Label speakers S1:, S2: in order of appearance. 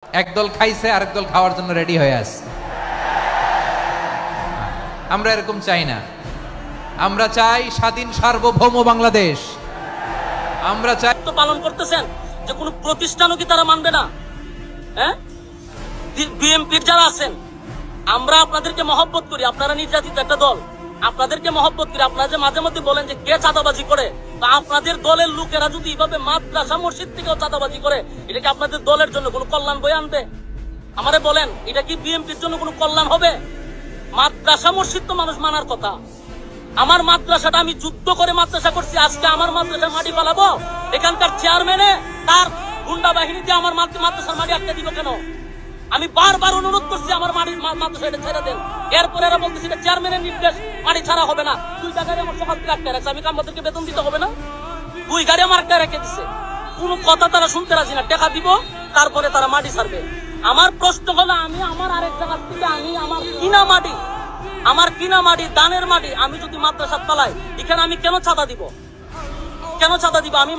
S1: একদল খাইছে আরেক দল খাওয়ার জন্য রেডি হয়ে আছে। আমরা এরকম চাই না। আমরা চাই স্বাধীন সার্বভৌম বাংলাদেশ। আমরা চাই
S2: তো পালন করতেছেন যে কোন প্রতিষ্ঠানও কি তারা মানবে না? হ্যাঁ, বিএনপির যারা আছেন, আমরা আপনাদেরকে মহব্বত করি, আপনারা নির্যাতিত একটা দল, আপনাদেরকে মহব্বত করি। আপনারা যে মাঝে মধ্যে বলেন যে কে চাঁদাবাজি করে, তা আপনাদের দলের লোকেরা যদি এইভাবে মাদ্রাসা মসজিদ থেকেও চাঁদাবাজি করে, এটা কি আপনাদের দলের জন্য কোনো কল্যাণ বয়ে আনবে? আমারে বলেন, এটা কি বিএনপির জন্য কোনো কল্যাণ হবে? মাদ্রাসা মসজিদ তো মানুষ মানার কথা। আমার মাদ্রাসাটা আমি যুদ্ধ করে মাদ্রাসা করছি, আজকে আমার মাদ্রাসার মাটি পালাবো? এখানকার চেয়ারম্যানে তার গুন্ডা বাহিনী দিয়ে আমার মাদ্রাসার মাটি আটকে দিল কেন? আমি বারবার অনুরোধ করছি আমার মাদ্রাসা এটা ছেড়ে দেন। এরপরে এরা বলতেছি চেয়ারম্যানের নির্দেশ, মাটি ছাড়া হবে না। 2টা গাড়ি আমার সকাল থেকে আটকে রাখছে, আমি কামবাদেরকে বেতন দিতে হবে না? 2 গাড়ি আমার আটকে রেখে দিচ্ছে, কোন কথা তারা শুনতে রাজি না। টাকা দিব, তারপরে তারা মাটি ছাড়বে। আমার প্রশ্ন হলো, আমি আমার আরেক জায়গা থেকে আমি আমার কিনা মাটি দানের মাটি আমি যদি মাদ্রাসা পালাই, এখানে আমি কেন চাঁদা দিব? আমি